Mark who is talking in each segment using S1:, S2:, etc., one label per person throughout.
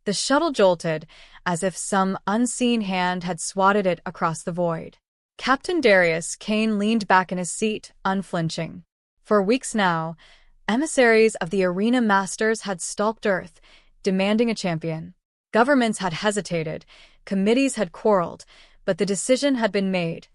S1: The shuttle jolted, as if some unseen hand had swatted it across the void. Captain Darius Kane leaned back in his seat, unflinching. For weeks now, emissaries of the arena masters had stalked Earth, demanding a champion. Governments had hesitated, committees had quarreled, but the decision had been made.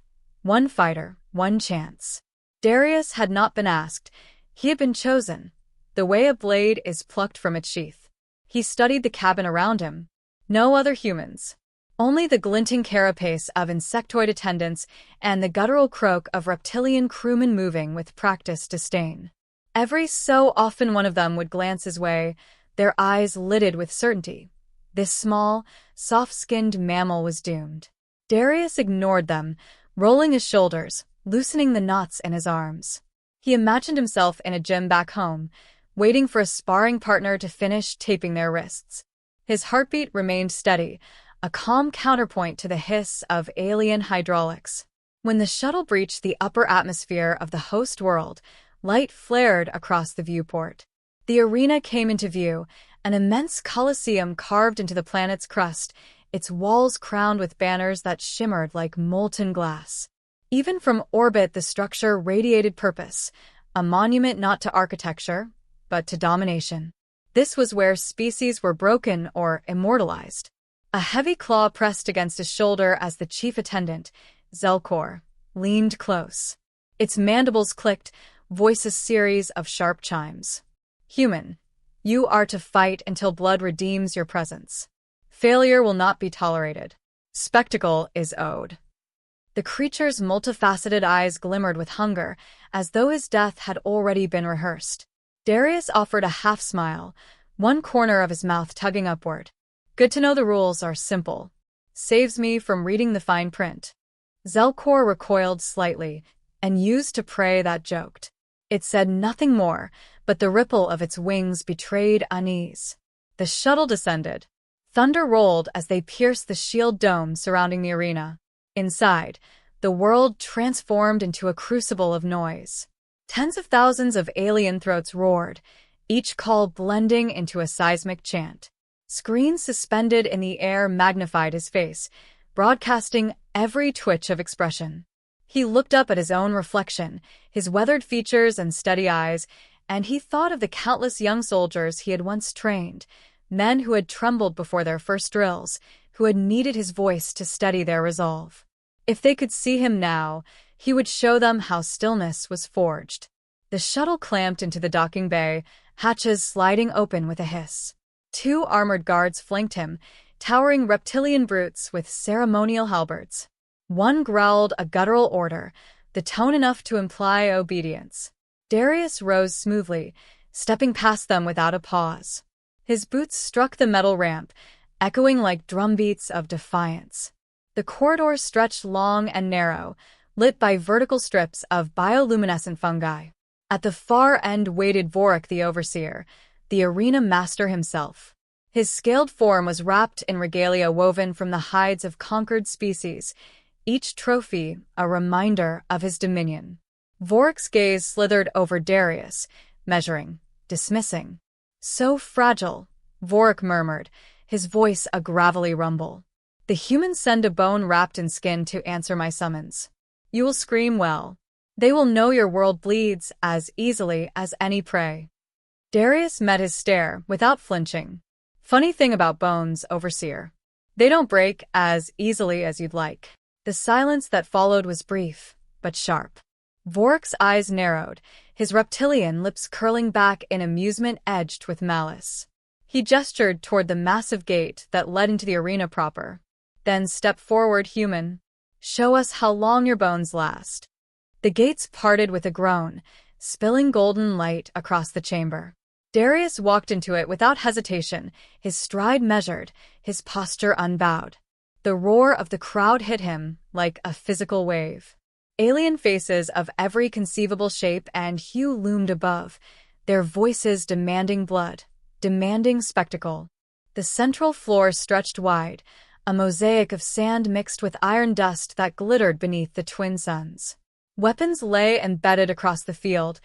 S1: One fighter, one chance. Darius had not been asked. He had been chosen. The way a blade is plucked from its sheath. He studied the cabin around him. No other humans. Only the glinting carapace of insectoid attendants and the guttural croak of reptilian crewmen moving with practiced disdain. Every so often one of them would glance his way, their eyes lidded with certainty. This small, soft-skinned mammal was doomed. Darius ignored them, rolling his shoulders, loosening the knots in his arms. He imagined himself in a gym back home, waiting for a sparring partner to finish taping their wrists. His heartbeat remained steady, a calm counterpoint to the hiss of alien hydraulics. When the shuttle breached the upper atmosphere of the host world, light flared across the viewport. The arena came into view, an immense coliseum carved into the planet's crust, its walls crowned with banners that shimmered like molten glass. Even from orbit, the structure radiated purpose, a monument not to architecture, but to domination. This was where species were broken or immortalized. A heavy claw pressed against his shoulder as the chief attendant, Zelkor, leaned close. Its mandibles clicked, voice a series of sharp chimes. Human, you are to fight until blood redeems your presence. Failure will not be tolerated. Spectacle is owed. The creature's multifaceted eyes glimmered with hunger, as though his death had already been rehearsed. Darius offered a half-smile, one corner of his mouth tugging upward. Good to know the rules are simple. Saves me from reading the fine print. Zelkor recoiled slightly, and used to prey that joked. It said nothing more, but the ripple of its wings betrayed unease. The shuttle descended. Thunder rolled as they pierced the shield dome surrounding the arena. Inside, the world transformed into a crucible of noise. Tens of thousands of alien throats roared, each call blending into a seismic chant. Screens suspended in the air magnified his face, broadcasting every twitch of expression. He looked up at his own reflection, his weathered features and steady eyes, and he thought of the countless young soldiers he had once trained, men who had trembled before their first drills, who had needed his voice to steady their resolve. If they could see him now, he would show them how stillness was forged. The shuttle clamped into the docking bay, hatches sliding open with a hiss. 2 armored guards flanked him, towering reptilian brutes with ceremonial halberds. One growled a guttural order, the tone enough to imply obedience. Darius rose smoothly, stepping past them without a pause. His boots struck the metal ramp, echoing like drumbeats of defiance. The corridor stretched long and narrow, lit by vertical strips of bioluminescent fungi. At the far end waited Vorik the Overseer, the arena master himself. His scaled form was wrapped in regalia woven from the hides of conquered species, each trophy a reminder of his dominion. Vorik's gaze slithered over Darius, measuring, dismissing. So fragile, Vorik murmured, his voice a gravelly rumble. The humans send a bone wrapped in skin to answer my summons. You will scream well. They will know your world bleeds as easily as any prey. Darius met his stare without flinching. Funny thing about bones, Overseer. They don't break as easily as you'd like. The silence that followed was brief, but sharp. Vorik's eyes narrowed, his reptilian lips curling back in amusement edged with malice. He gestured toward the massive gate that led into the arena proper. Then step forward, human. Show us how long your bones last. The gates parted with a groan, spilling golden light across the chamber. Darius walked into it without hesitation, his stride measured, his posture unbowed. The roar of the crowd hit him like a physical wave. Alien faces of every conceivable shape and hue loomed above, their voices demanding blood, demanding spectacle. The central floor stretched wide, a mosaic of sand mixed with iron dust that glittered beneath the twin suns. Weapons lay embedded across the field,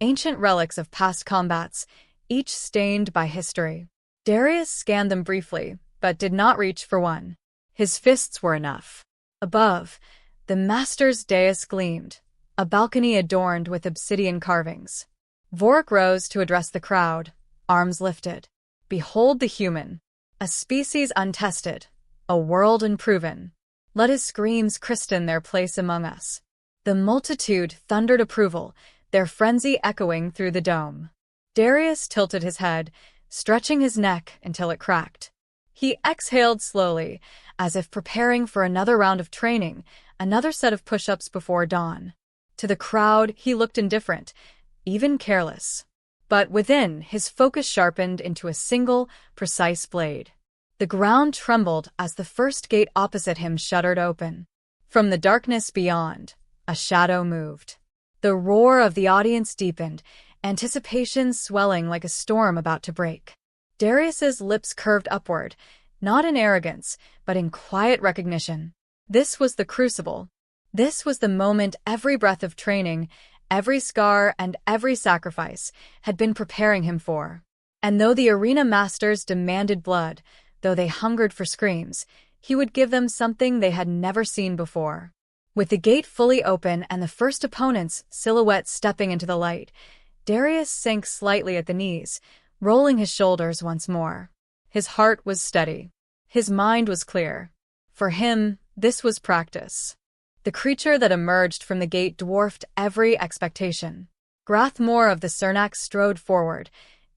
S1: ancient relics of past combats, each stained by history. Darius scanned them briefly, but did not reach for one. His fists were enough. Above, the master's dais gleamed, a balcony adorned with obsidian carvings. Vorik rose to address the crowd, arms lifted. Behold the human, a species untested, a world unproven. Let his screams christen their place among us. The multitude thundered approval, their frenzy echoing through the dome. Darius tilted his head, stretching his neck until it cracked. He exhaled slowly, as if preparing for another round of training, another set of push-ups before dawn. To the crowd, he looked indifferent, even careless. But within, his focus sharpened into a single, precise blade. The ground trembled as the first gate opposite him shuddered open. From the darkness beyond, a shadow moved. The roar of the audience deepened, anticipation swelling like a storm about to break. Darius's lips curved upward, not in arrogance, but in quiet recognition. This was the crucible. This was the moment every breath of training, every scar and every sacrifice had been preparing him for. And though the arena masters demanded blood, though they hungered for screams, he would give them something they had never seen before. With the gate fully open and the first opponent's silhouette stepping into the light, Darius sank slightly at the knees, rolling his shoulders once more. His heart was steady. His mind was clear. For him, this was practice. The creature that emerged from the gate dwarfed every expectation. Grathmore of the Cernax strode forward,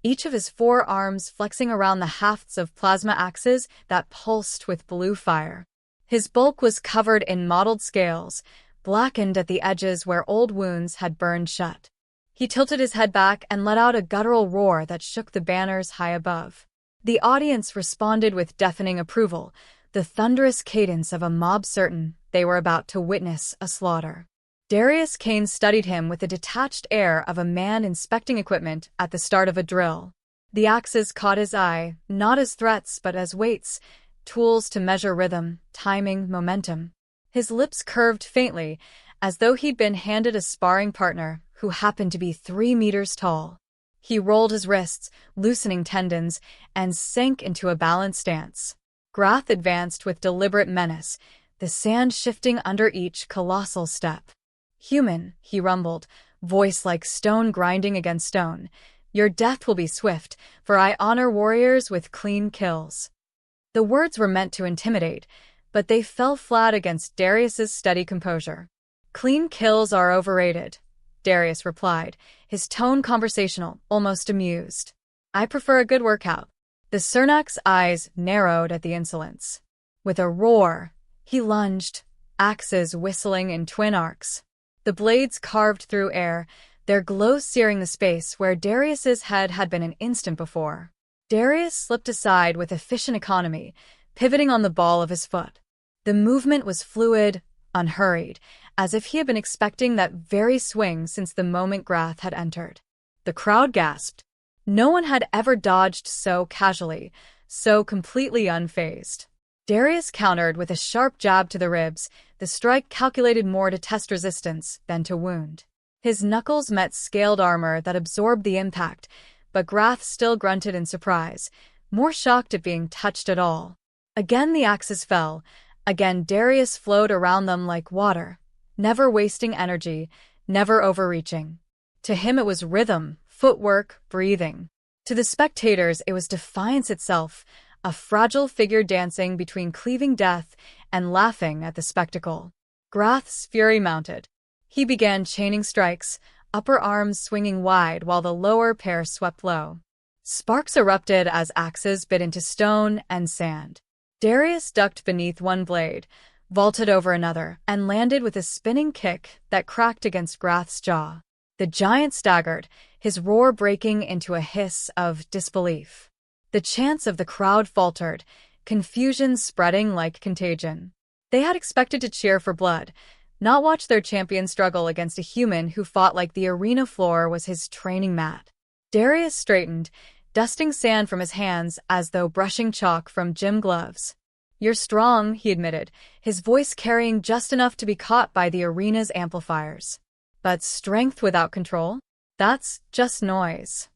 S1: each of his 4 arms flexing around the hafts of plasma axes that pulsed with blue fire. His bulk was covered in mottled scales, blackened at the edges where old wounds had burned shut. He tilted his head back and let out a guttural roar that shook the banners high above. The audience responded with deafening approval, the thunderous cadence of a mob certain they were about to witness a slaughter. Darius Kane studied him with the detached air of a man inspecting equipment at the start of a drill. The axes caught his eye, not as threats but as weights, tools to measure rhythm, timing, momentum. His lips curved faintly, as though he'd been handed a sparring partner who happened to be 3 meters tall. He rolled his wrists, loosening tendons, and sank into a balanced stance. Grath advanced with deliberate menace, the sand shifting under each colossal step. "Human," he rumbled, voice like stone grinding against stone. "Your death will be swift, for I honor warriors with clean kills." The words were meant to intimidate, but they fell flat against Darius's steady composure. "Clean kills are overrated," Darius replied, his tone conversational, almost amused. "I prefer a good workout." The Cernax's eyes narrowed at the insolence. With a roar, he lunged, axes whistling in twin arcs. The blades carved through air, their glow searing the space where Darius's head had been an instant before. Darius slipped aside with efficient economy, pivoting on the ball of his foot. The movement was fluid, unhurried, as if he had been expecting that very swing since the moment Grath had entered. The crowd gasped. No one had ever dodged so casually, so completely unfazed. Darius countered with a sharp jab to the ribs, the strike calculated more to test resistance than to wound. His knuckles met scaled armor that absorbed the impact, but Grath still grunted in surprise, more shocked at being touched at all. Again the axes fell. Again Darius flowed around them like water, never wasting energy, never overreaching. To him it was rhythm, footwork, breathing. To the spectators it was defiance itself, a fragile figure dancing between cleaving death and laughing at the spectacle. Grath's fury mounted. He began chaining strikes, upper arms swinging wide while the lower pair swept low. Sparks erupted as axes bit into stone and sand. Darius ducked beneath one blade, vaulted over another, and landed with a spinning kick that cracked against Grath's jaw. The giant staggered, his roar breaking into a hiss of disbelief. The chants of the crowd faltered, confusion spreading like contagion. They had expected to cheer for blood, not watch their champion struggle against a human who fought like the arena floor was his training mat. Darius straightened, dusting sand from his hands as though brushing chalk from gym gloves. "You're strong," he admitted, his voice carrying just enough to be caught by the arena's amplifiers. "But strength without control? That's just noise."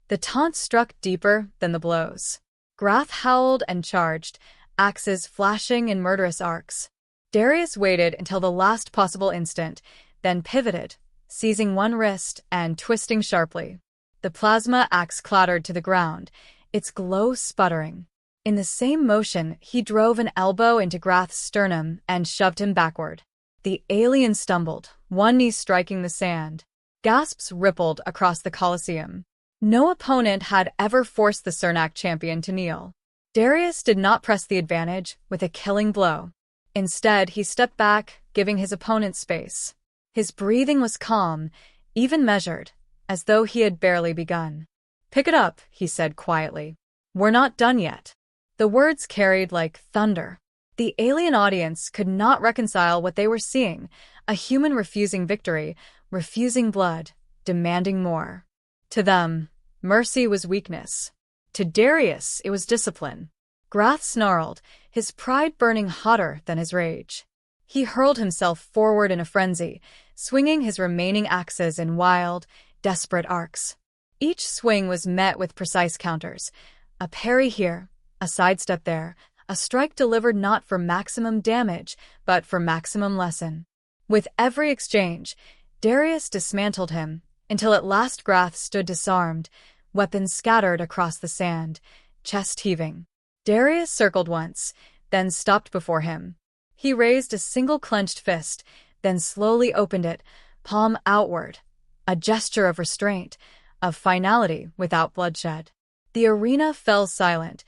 S1: The taunt struck deeper than the blows. Grath howled and charged, axes flashing in murderous arcs. Darius waited until the last possible instant, then pivoted, seizing one wrist and twisting sharply. The plasma axe clattered to the ground, its glow sputtering. In the same motion, he drove an elbow into Grath's sternum and shoved him backward. The alien stumbled, one knee striking the sand. Gasps rippled across the Colosseum. No opponent had ever forced the Cernak champion to kneel. Darius did not press the advantage with a killing blow. Instead, he stepped back, giving his opponent space. His breathing was calm, even measured, as though he had barely begun. "Pick it up," he said quietly. "We're not done yet." The words carried like thunder. The alien audience could not reconcile what they were seeing, a human refusing victory, refusing blood, demanding more. To them, mercy was weakness. To Darius, it was discipline. Grath snarled, his pride burning hotter than his rage. He hurled himself forward in a frenzy, swinging his remaining axes in wild, desperate arcs. Each swing was met with precise counters. A parry here, a sidestep there, a strike delivered not for maximum damage, but for maximum lesson. With every exchange, Darius dismantled him, until at last Grath stood disarmed, weapons scattered across the sand, chest heaving. Darius circled once, then stopped before him. He raised a single clenched fist, then slowly opened it, palm outward, a gesture of restraint, of finality without bloodshed. The arena fell silent,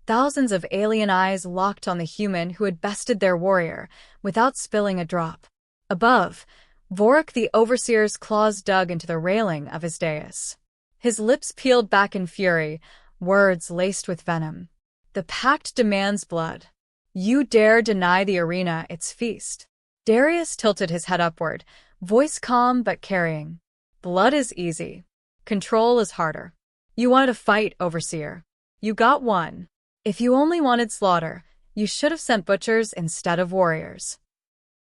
S1: thousands of alien eyes locked on the human who had bested their warrior, without spilling a drop. Above, Vorik the Overseer's claws dug into the railing of his dais. His lips peeled back in fury, words laced with venom. "The pact demands blood. You dare deny the arena its feast." Darius tilted his head upward, voice calm but carrying. "Blood is easy. Control is harder. You wanted a fight, Overseer. You got one. If you only wanted slaughter, you should have sent butchers instead of warriors."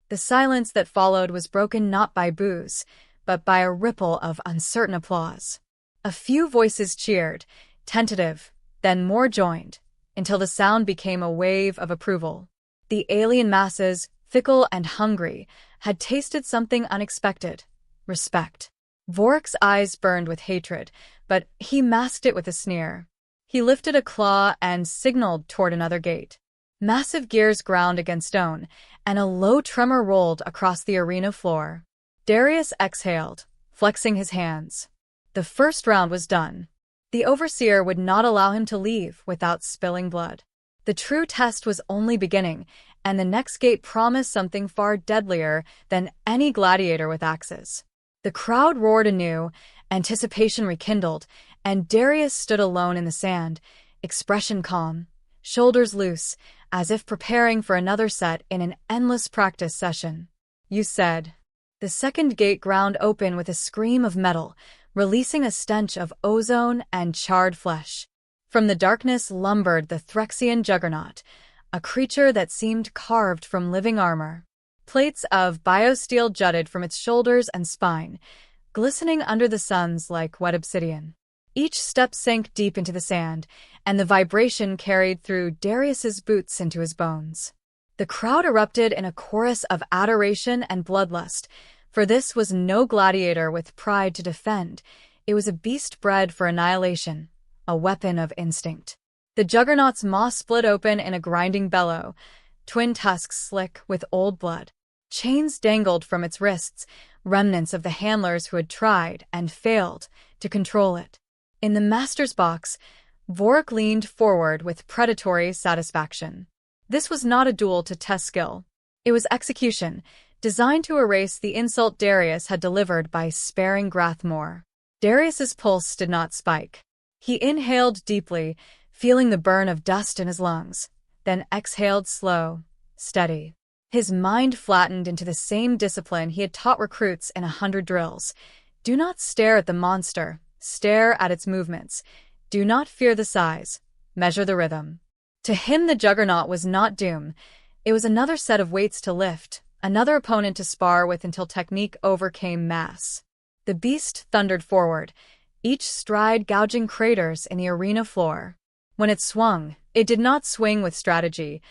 S1: The silence that followed was broken not by boos, but by a ripple of uncertain applause. A few voices cheered, tentative, then more joined, until the sound became a wave of approval. The alien masses, fickle and hungry, had tasted something unexpected: respect. Vorik's eyes burned with hatred, but he masked it with a sneer. He lifted a claw and signaled toward another gate. Massive gears ground against stone, and a low tremor rolled across the arena floor. Darius exhaled, flexing his hands. The first round was done. The Overseer would not allow him to leave without spilling blood. The true test was only beginning, and the next gate promised something far deadlier than any gladiator with axes. The crowd roared anew, anticipation rekindled, and Darius stood alone in the sand, expression calm, shoulders loose, as if preparing for another set in an endless practice session. "You said." The second gate ground open with a scream of metal, releasing a stench of ozone and charred flesh. From the darkness lumbered the Threxian juggernaut, a creature that seemed carved from living armor. Plates of biosteel jutted from its shoulders and spine, glistening under the suns like wet obsidian. Each step sank deep into the sand, and the vibration carried through Darius's boots into his bones. The crowd erupted in a chorus of adoration and bloodlust, for this was no gladiator with pride to defend. It was a beast bred for annihilation, a weapon of instinct. The juggernaut's maw split open in a grinding bellow, twin tusks slick with old blood. Chains dangled from its wrists, remnants of the handlers who had tried and failed to control it. In the master's box, Vorik leaned forward with predatory satisfaction. This was not a duel to test skill. It was execution, designed to erase the insult Darius had delivered by sparing Grath more. Darius's pulse did not spike. He inhaled deeply, feeling the burn of dust in his lungs, then exhaled slow, steady. His mind flattened into the same discipline he had taught recruits in 100 drills. Do not stare at the monster, stare at its movements. Do not fear the size, measure the rhythm. To him the juggernaut was not doom. It was another set of weights to lift, another opponent to spar with until technique overcame mass. The beast thundered forward, each stride gouging craters in the arena floor. When it swung, it did not swing with strategy,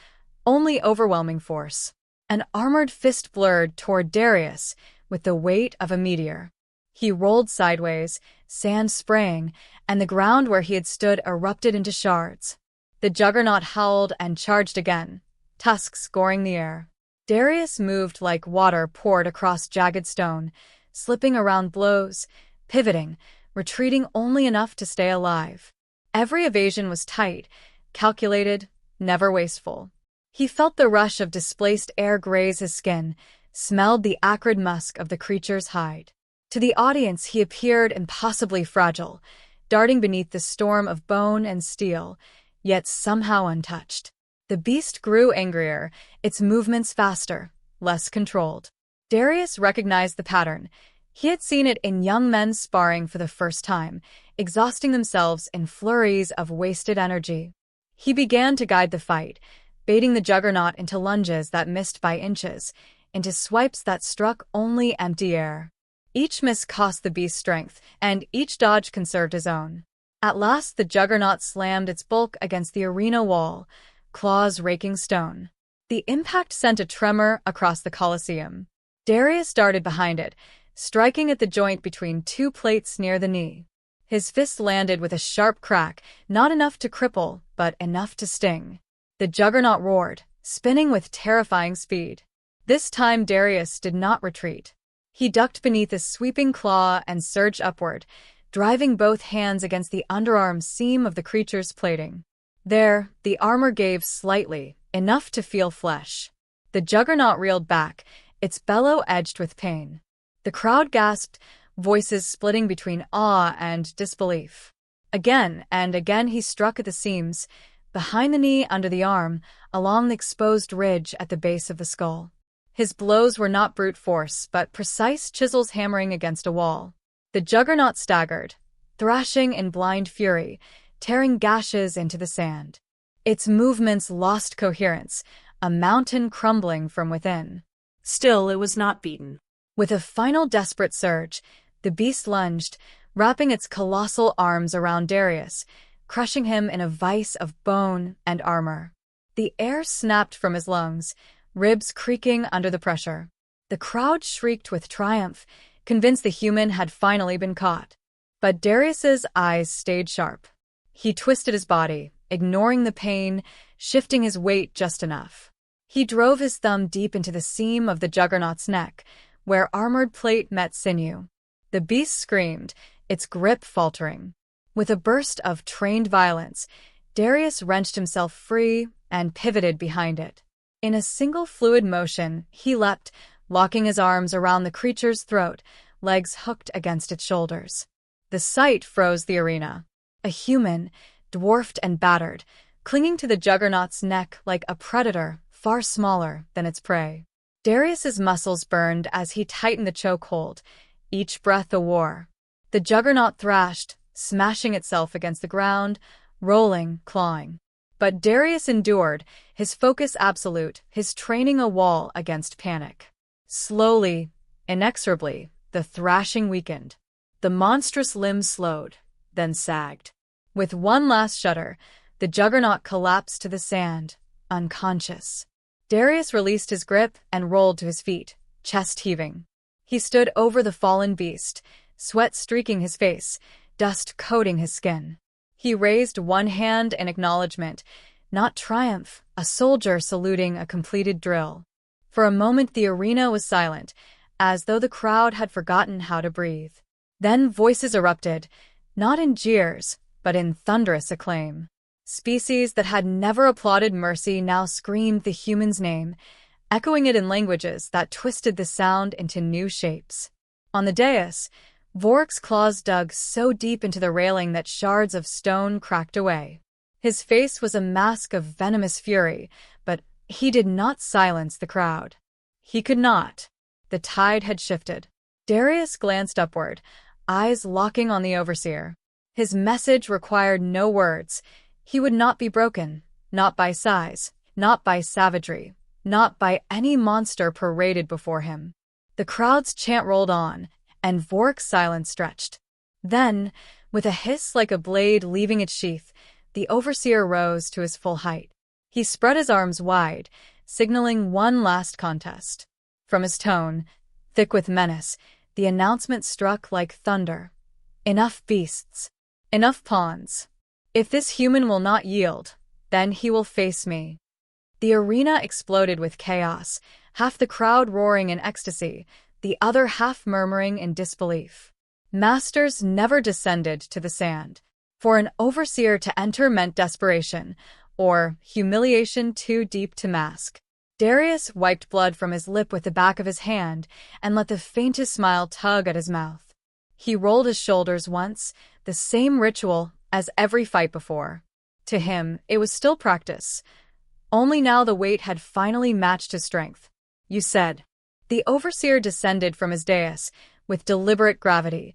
S1: only overwhelming force. An armored fist blurred toward Darius with the weight of a meteor. He rolled sideways, sand spraying, and the ground where he had stood erupted into shards. The juggernaut howled and charged again, tusks goring the air. Darius moved like water poured across jagged stone, slipping around blows, pivoting, retreating only enough to stay alive. Every evasion was tight, calculated, never wasteful. He felt the rush of displaced air graze his skin, smelled the acrid musk of the creature's hide. To the audience he appeared impossibly fragile, darting beneath the storm of bone and steel, yet somehow untouched. The beast grew angrier, its movements faster, less controlled. Darius recognized the pattern. He had seen it in young men sparring for the first time, exhausting themselves in flurries of wasted energy. He began to guide the fight, baiting the juggernaut into lunges that missed by inches, into swipes that struck only empty air. Each miss cost the beast strength, and each dodge conserved his own. At last the juggernaut slammed its bulk against the arena wall, claws raking stone. The impact sent a tremor across the Colosseum. Darius darted behind it, striking at the joint between two plates near the knee. His fist landed with a sharp crack, not enough to cripple, but enough to sting. The juggernaut roared, spinning with terrifying speed. This time Darius did not retreat. He ducked beneath a sweeping claw and surged upward, driving both hands against the underarm seam of the creature's plating. There, the armor gave slightly, enough to feel flesh. The juggernaut reeled back, its bellow edged with pain. The crowd gasped, voices splitting between awe and disbelief. Again and again he struck at the seams, behind the knee, under the arm, along the exposed ridge at the base of the skull. His blows were not brute force, but precise chisels hammering against a wall. The juggernaut staggered, thrashing in blind fury, tearing gashes into the sand. Its movements lost coherence, a mountain crumbling from within.
S2: Still, it was not beaten.
S1: With a final desperate surge, the beast lunged, wrapping its colossal arms around Darius, crushing him in a vise of bone and armor. The air snapped from his lungs, ribs creaking under the pressure. The crowd shrieked with triumph, convinced the human had finally been caught. But Darius's eyes stayed sharp. He twisted his body, ignoring the pain, shifting his weight just enough. He drove his thumb deep into the seam of the juggernaut's neck, where armored plate met sinew. The beast screamed, its grip faltering. With a burst of trained violence, Darius wrenched himself free and pivoted behind it. In a single fluid motion, he leapt, locking his arms around the creature's throat, legs hooked against its shoulders. The sight froze the arena. A human, dwarfed and battered, clinging to the juggernaut's neck like a predator, far smaller than its prey. Darius's muscles burned as he tightened the chokehold, each breath a war. The juggernaut thrashed, smashing itself against the ground, rolling, clawing. But Darius endured, his focus absolute, his training a wall against panic. Slowly, inexorably, the thrashing weakened. The monstrous limbs slowed, then sagged. With one last shudder, the juggernaut collapsed to the sand, unconscious. Darius released his grip and rolled to his feet, chest heaving. He stood over the fallen beast, sweat streaking his face, dust coating his skin. He raised one hand in acknowledgement, not triumph, a soldier saluting a completed drill. For a moment the arena was silent, as though the crowd had forgotten how to breathe. Then voices erupted, not in jeers, but in thunderous acclaim. Species that had never applauded mercy now screamed the human's name, echoing it in languages that twisted the sound into new shapes. On the dais, Vork's claws dug so deep into the railing that shards of stone cracked away. His face was a mask of venomous fury, but he did not silence the crowd. He could not. The tide had shifted. Darius glanced upward, eyes locking on the overseer. His message required no words. He would not be broken, not by size, not by savagery, not by any monster paraded before him. The crowd's chant rolled on, and Vork's silence stretched. Then, with a hiss like a blade leaving its sheath, the overseer rose to his full height. He spread his arms wide, signaling one last contest. From his tone, thick with menace, the announcement struck like thunder. Enough beasts. Enough pawns. If this human will not yield, then he will face me. The arena exploded with chaos, half the crowd roaring in ecstasy, the other half murmuring in disbelief. Masters never descended to the sand. For an overseer to enter meant desperation, or humiliation too deep to mask. Darius wiped blood from his lip with the back of his hand and let the faintest smile tug at his mouth. He rolled his shoulders once, the same ritual as every fight before. To him, it was still practice. Only now the weight had finally matched his strength. You said. The overseer descended from his dais with deliberate gravity,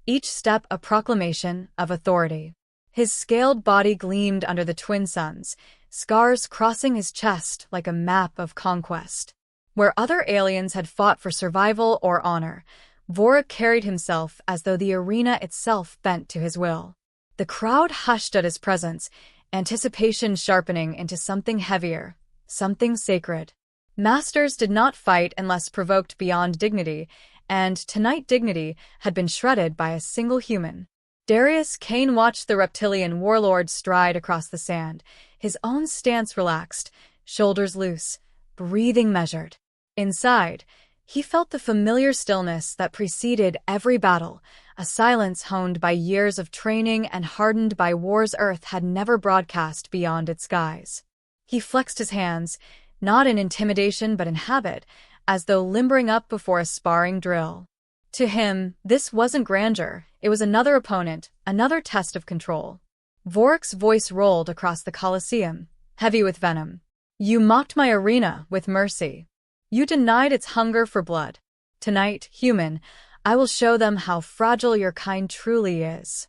S1: each step a proclamation of authority. His scaled body gleamed under the twin suns, scars crossing his chest like a map of conquest. Where other aliens had fought for survival or honor, Vorik carried himself as though the arena itself bent to his will. The crowd hushed at his presence, anticipation sharpening into something heavier, something sacred. Masters did not fight unless provoked beyond dignity, and tonight dignity had been shredded by a single human. Darius Kane watched the reptilian warlord stride across the sand, his own stance relaxed, shoulders loose, breathing measured. Inside, he felt the familiar stillness that preceded every battle, a silence honed by years of training and hardened by wars Earth had never broadcast beyond its skies. He flexed his hands, not in intimidation but in habit, as though limbering up before a sparring drill. To him, this wasn't grandeur, it was another opponent, another test of control. Vorik's voice rolled across the Colosseum, heavy with venom. You mocked my arena with mercy. You denied its hunger for blood. Tonight, human, I will show them how fragile your kind truly is.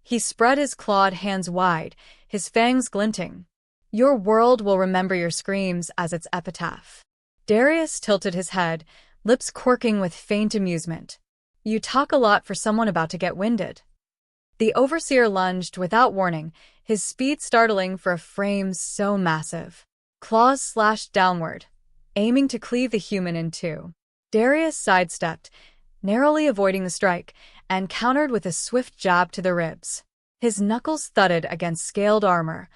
S1: He spread his clawed hands wide, his fangs glinting. Your world will remember your screams as its epitaph. Darius tilted his head, lips quirking with faint amusement. You talk a lot for someone about to get winded. The overseer lunged without warning, his speed startling for a frame so massive. Claws slashed downward, aiming to cleave the human in two. Darius sidestepped, narrowly avoiding the strike, and countered with a swift jab to the ribs. His knuckles thudded against scaled armor,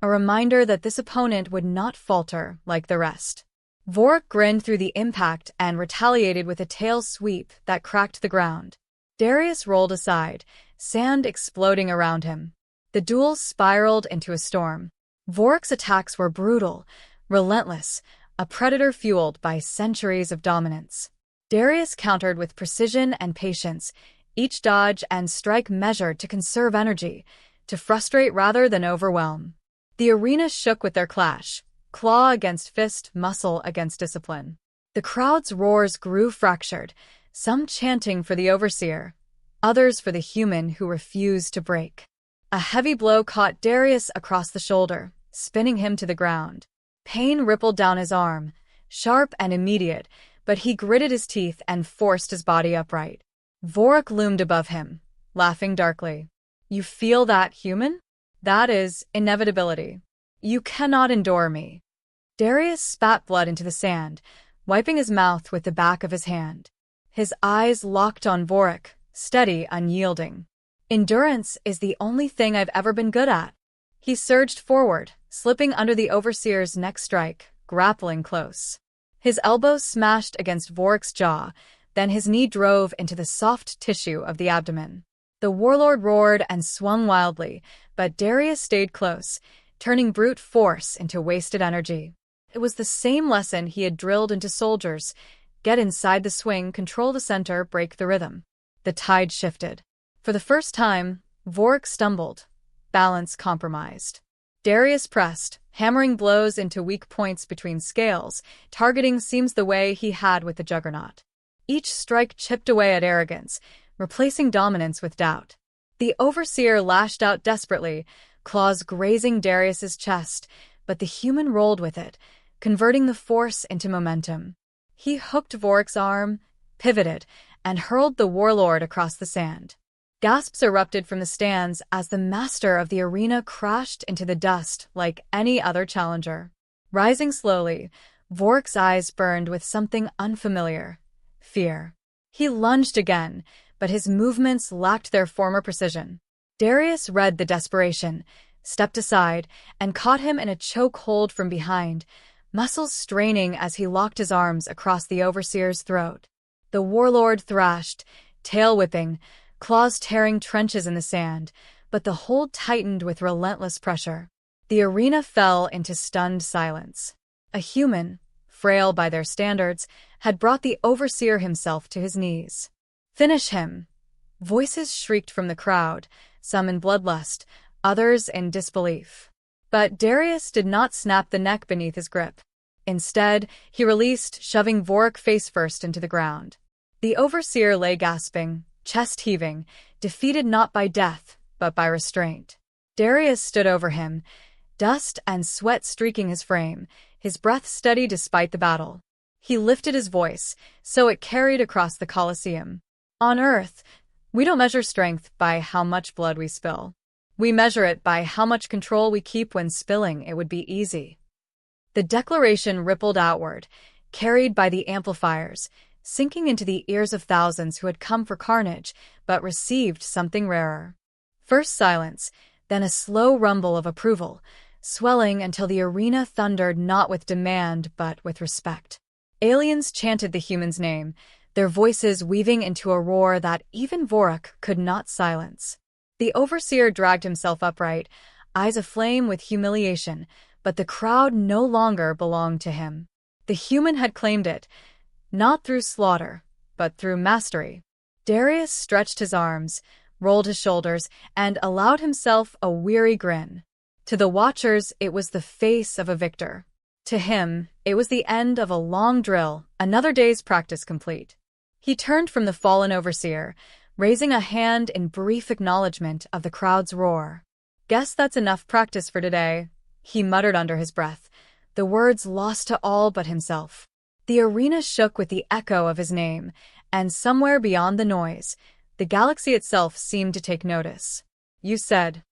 S1: a reminder that this opponent would not falter like the rest. Vorik grinned through the impact and retaliated with a tail sweep that cracked the ground. Darius rolled aside, sand exploding around him. The duel spiraled into a storm. Vorik's attacks were brutal, relentless, a predator fueled by centuries of dominance. Darius countered with precision and patience, each dodge and strike measured to conserve energy, to frustrate rather than overwhelm. The arena shook with their clash, claw against fist, muscle against discipline. The crowd's roars grew fractured, some chanting for the overseer, others for the human who refused to break. A heavy blow caught Darius across the shoulder, spinning him to the ground. Pain rippled down his arm, sharp and immediate, but he gritted his teeth and forced his body upright. Vorik loomed above him, laughing darkly. You feel that, human? That is inevitability. You cannot endure me. Darius spat blood into the sand, wiping his mouth with the back of his hand. His eyes locked on Vorik, steady, unyielding. Endurance is the only thing I've ever been good at. He surged forward, slipping under the overseer's next strike, grappling close. His elbows smashed against Vorik's jaw, then his knee drove into the soft tissue of the abdomen. The warlord roared and swung wildly, but Darius stayed close, turning brute force into wasted energy. It was the same lesson he had drilled into soldiers: get inside the swing, control the center, break the rhythm. The tide shifted. For the first time, Vorik stumbled, balance compromised. Darius pressed, hammering blows into weak points between scales, targeting seams the way he had with the juggernaut. Each strike chipped away at arrogance, replacing dominance with doubt. The overseer lashed out desperately, claws grazing Darius's chest, but the human rolled with it, converting the force into momentum. He hooked Vorik's arm, pivoted, and hurled the warlord across the sand. Gasps erupted from the stands as the master of the arena crashed into the dust like any other challenger. Rising slowly, Vork's eyes burned with something unfamiliar: fear. He lunged again, but his movements lacked their former precision. Darius read the desperation, stepped aside, and caught him in a choke hold from behind, muscles straining as he locked his arms across the overseer's throat. The warlord thrashed, tail whipping, claws tearing trenches in the sand, but the hold tightened with relentless pressure. The arena fell into stunned silence. A human, frail by their standards, had brought the overseer himself to his knees. "Finish him!" Voices shrieked from the crowd, some in bloodlust, others in disbelief. But Darius did not snap the neck beneath his grip. Instead, he released, shoving Vork face first into the ground. The overseer lay gasping, chest heaving, defeated not by death, but by restraint. Darius stood over him, dust and sweat streaking his frame, his breath steady despite the battle. He lifted his voice, so it carried across the Colosseum. "On Earth, we don't measure strength by how much blood we spill. We measure it by how much control we keep when spilling it would be easy." The declaration rippled outward, carried by the amplifiers, sinking into the ears of thousands who had come for carnage, but received something rarer. First silence, then a slow rumble of approval, swelling until the arena thundered not with demand but with respect. Aliens chanted the human's name, their voices weaving into a roar that even Vork could not silence. The overseer dragged himself upright, eyes aflame with humiliation, but the crowd no longer belonged to him. The human had claimed it, not through slaughter, but through mastery. Darius stretched his arms, rolled his shoulders, and allowed himself a weary grin. To the watchers, it was the face of a victor. To him, it was the end of a long drill, another day's practice complete. He turned from the fallen overseer, raising a hand in brief acknowledgement of the crowd's roar. "Guess that's enough practice for today," he muttered under his breath, the words lost to all but himself. The arena shook with the echo of his name, and somewhere beyond the noise, the galaxy itself seemed to take notice. "You said